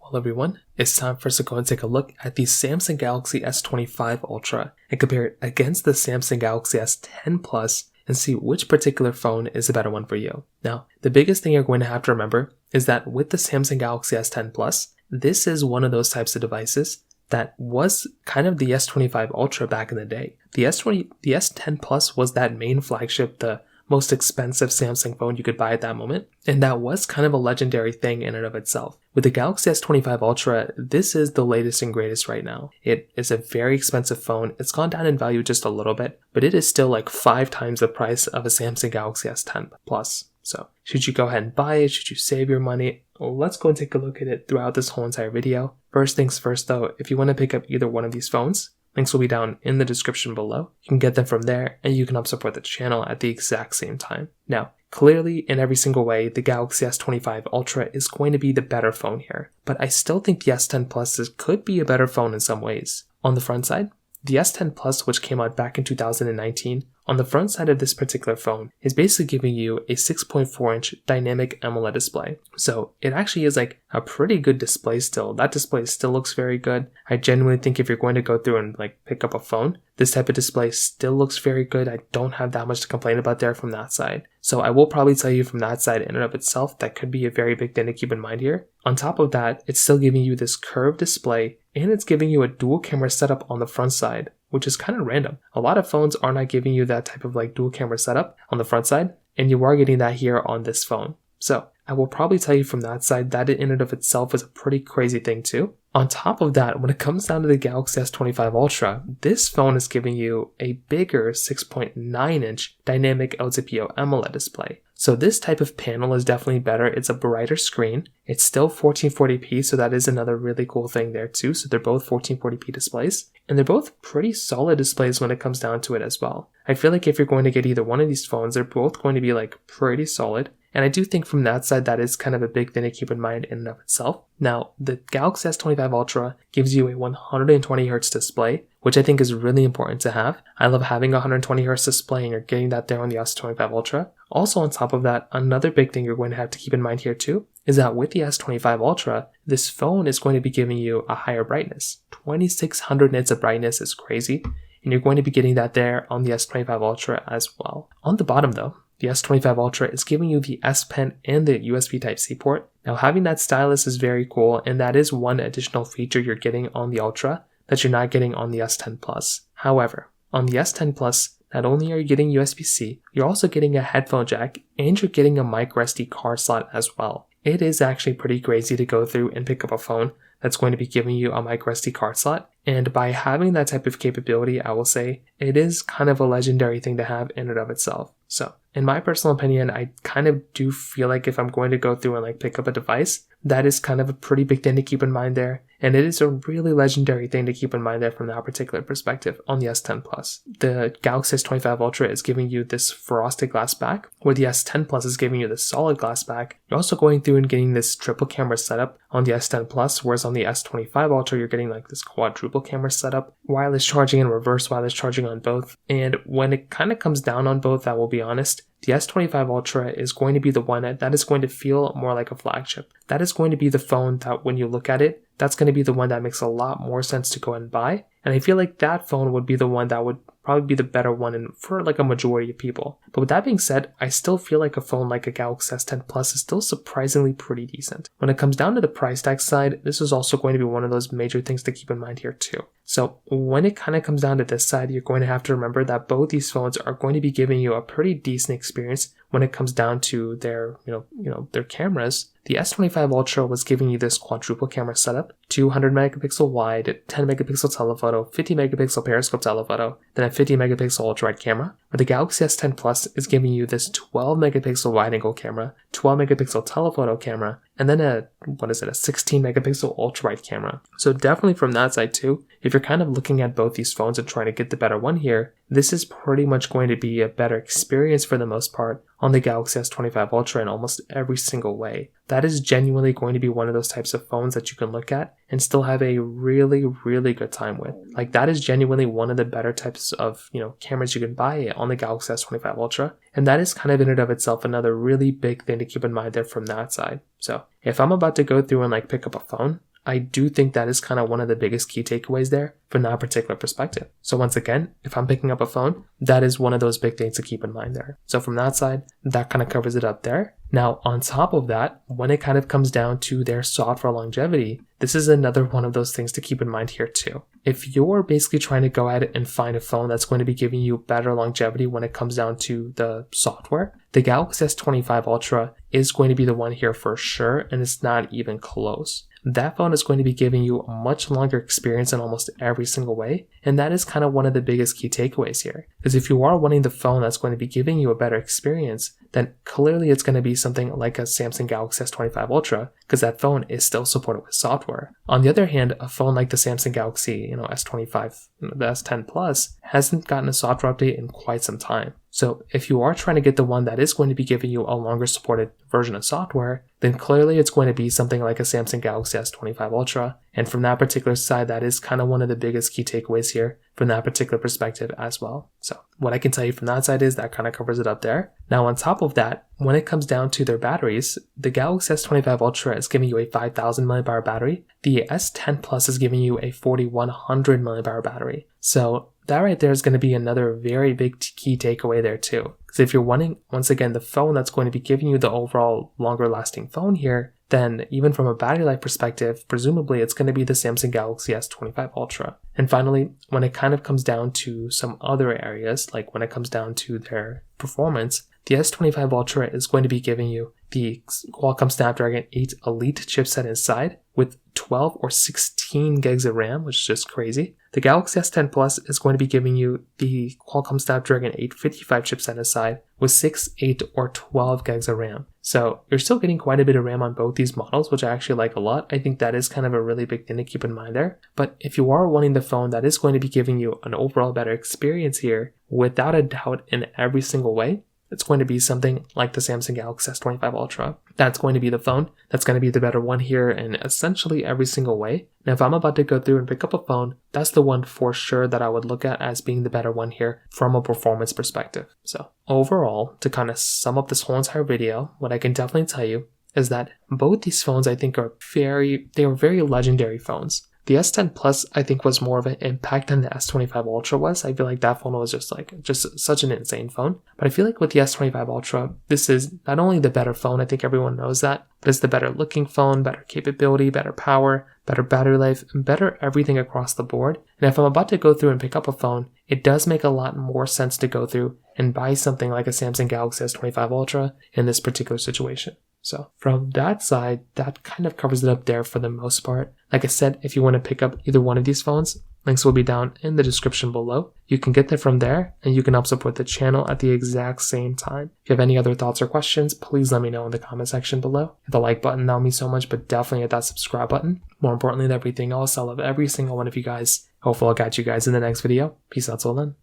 Hello everyone, it's time for us to go and take a look at the Samsung Galaxy S25 Ultra and compare it against the Samsung Galaxy S10 Plus and see which particular phone is the better one for you. Now, the biggest thing you're going to have to remember is that with the Samsung Galaxy S10 Plus, this is one of those types of devices that was kind of the S25 Ultra back in the day. The S10 Plus was that main flagship, the most expensive Samsung phone you could buy at that moment, and that was kind of a legendary thing in and of itself. With the Galaxy S25 Ultra, this is the latest and greatest right now. It is a very expensive phone. It's gone down in value just a little bit, but it is still like 5 times the price of a Samsung Galaxy S10 Plus. So, should you go ahead and buy it? Should you save your money? Well, let's go and take a look at it throughout this whole entire video. First things first though, if you want to pick up either one of these phones, links will be down in the description below. You can get them from there and you can help support the channel at the exact same time. Now, clearly in every single way, the Galaxy S25 Ultra is going to be the better phone here, but I still think the S10 Plus could be a better phone in some ways. On the front side, the S10 Plus, which came out back in 2019, on the front side of this particular phone is basically giving you a 6.4-inch dynamic AMOLED display. So it actually is like a pretty good display still. That display still looks very good. I genuinely think if you're going to go through and like pick up a phone, this type of display still looks very good. I don't have that much to complain about there from that side. So I will probably tell you from that side in and of itself, that could be a very big thing to keep in mind here. On top of that, it's still giving you this curved display and it's giving you a dual camera setup on the front side, which is kind of random. A lot of phones are not giving you that type of like dual camera setup on the front side, and you are getting that here on this phone. So I will probably tell you from that side that in and of itself is a pretty crazy thing too. On top of that, when it comes down to the Galaxy S25 Ultra, this phone is giving you a bigger 6.9-inch dynamic LTPO AMOLED display. So this type of panel is definitely better. It's a brighter screen. It's still 1440p, so that is another really cool thing there too. So they're both 1440p displays, and they're both pretty solid displays when it comes down to it as well. I feel like if you're going to get either one of these phones, they're both going to be like pretty solid. And I do think from that side, that is kind of a big thing to keep in mind in and of itself. Now, the Galaxy S25 Ultra gives you a 120Hz display, which I think is really important to have. I love having a 120Hz display, and you're getting that there on the S25 Ultra. Also on top of that, another big thing you're going to have to keep in mind here too, is that with the S25 Ultra, this phone is going to be giving you a higher brightness. 2600 nits of brightness is crazy, and you're going to be getting that there on the S25 Ultra as well. On the bottom though, the S25 Ultra is giving you the S Pen and the USB Type-C port. Now having that stylus is very cool, and that is one additional feature you're getting on the Ultra that you're not getting on the S10 Plus. However, on the S10 Plus, not only are you getting USB-C, you're also getting a headphone jack and you're getting a microSD card slot as well. It is actually pretty crazy to go through and pick up a phone that's going to be giving you a microSD card slot. And by having that type of capability, I will say it is kind of a legendary thing to have in and of itself. So in my personal opinion, I kind of do feel like if I'm going to go through and like pick up a device, that is kind of a pretty big thing to keep in mind there. And it is a really legendary thing to keep in mind there from that particular perspective on the S10 Plus. The Galaxy S25 Ultra is giving you this frosted glass back, where the S10 Plus is giving you this solid glass back. You're also going through and getting this triple camera setup on the S10 Plus, whereas on the S25 Ultra, you're getting like this quadruple camera setup, wireless charging and reverse wireless charging on both. And when it kind of comes down on both, I will be honest, the S25 Ultra is going to be the one that is going to feel more like a flagship. That is going to be the phone that when you look at it, that's going to be the one that makes a lot more sense to go and buy. And I feel like that phone would be the one that would probably be the better one for like a majority of people. But with that being said, I still feel like a phone like a Galaxy S10 Plus is still surprisingly pretty decent. When it comes down to the price tag side, this is also going to be one of those major things to keep in mind here too. So when it kind of comes down to this side, you're going to have to remember that both these phones are going to be giving you a pretty decent experience when it comes down to their, their cameras. The S25 Ultra was giving you this quadruple camera setup, 200 megapixel wide, 10 megapixel telephoto, 50 megapixel periscope telephoto, then a 50 megapixel ultra-wide camera. But the Galaxy S10 Plus is giving you this 12 megapixel wide angle camera, 12 megapixel telephoto camera, and then a 16 megapixel ultra-wide camera. So definitely from that side too, if you're kind of looking at both these phones and trying to get the better one here, this is pretty much going to be a better experience for the most part on the Galaxy S25 Ultra in almost every single way. That is genuinely going to be one of those types of phones that you can look at and still have a really, really good time with. Like that is genuinely one of the better types of, cameras you can buy on the Galaxy S25 Ultra. And that is kind of in and of itself another really big thing to keep in mind there from that side. So if I'm about to go through and pick up a phone, I do think that is kind of one of the biggest key takeaways there from that particular perspective. So once again, if I'm picking up a phone, that is one of those big things to keep in mind there. So from that side, that kind of covers it up there. Now, on top of that, when it kind of comes down to their software longevity, this is another one of those things to keep in mind here too. If you're basically trying to go ahead and find a phone that's going to be giving you better longevity when it comes down to the software, the Galaxy S25 Ultra is going to be the one here for sure, and it's not even close. That phone is going to be giving you a much longer experience in almost every single way, and that is kind of one of the biggest key takeaways here. Because if you are wanting the phone that's going to be giving you a better experience, then clearly it's going to be something like a Samsung Galaxy S25 Ultra, because that phone is still supported with software. On the other hand, a phone like the Samsung Galaxy S25, the S10 Plus, hasn't gotten a software update in quite some time. So if you are trying to get the one that is going to be giving you a longer supported version of software, then clearly it's going to be something like a Samsung Galaxy S25 Ultra. And from that particular side, that is kind of one of the biggest key takeaways here from that particular perspective as well. So what I can tell you from that side is that kind of covers it up there. Now on top of that, when it comes down to their batteries, the Galaxy S25 Ultra is giving you a 5000 mAh battery. The S10 Plus is giving you a 4100 mAh battery. So that right there is going to be another very big key takeaway there too. Because if you're wanting, once again, the phone that's going to be giving you the overall longer lasting phone here, then even from a battery life perspective, presumably it's going to be the Samsung Galaxy S25 Ultra. And finally, when it kind of comes down to some other areas, like when it comes down to their performance, the S25 Ultra is going to be giving you the Qualcomm Snapdragon 8 Elite chipset inside with 12 or 16 gigs of RAM, which is just crazy. The Galaxy S10 Plus is going to be giving you the Qualcomm Snapdragon 855 chipset inside with 6, 8, or 12 gigs of RAM. So you're still getting quite a bit of RAM on both these models, which I actually like a lot. I think that is kind of a really big thing to keep in mind there. But if you are wanting the phone that is going to be giving you an overall better experience here, without a doubt in every single way, it's going to be something like the Samsung Galaxy S25 Ultra. That's going to be the phone that's going to be the better one here in essentially every single way. Now, if I'm about to go through and pick up a phone, that's the one for sure that I would look at as being the better one here from a performance perspective. So overall, to kind of sum up this whole entire video, what I can definitely tell you is that both these phones I think are very legendary phones. The S10 Plus, I think, was more of an impact than the S25 Ultra was. I feel like that phone was just such an insane phone. But I feel like with the S25 Ultra, this is not only the better phone, I think everyone knows that, but it's the better looking phone, better capability, better power, better battery life, and better everything across the board. And if I'm about to go through and pick up a phone, it does make a lot more sense to go through and buy something like a Samsung Galaxy S25 Ultra in this particular situation. So from that side, that kind of covers it up there for the most part. Like I said, if you want to pick up either one of these phones, links will be down in the description below. You can get them from there, and you can help support the channel at the exact same time. If you have any other thoughts or questions, please let me know in the comment section below. Hit the like button, that would mean so much, but definitely hit that subscribe button. More importantly than everything else, I love every single one of you guys. Hopefully I'll catch you guys in the next video. Peace out till then.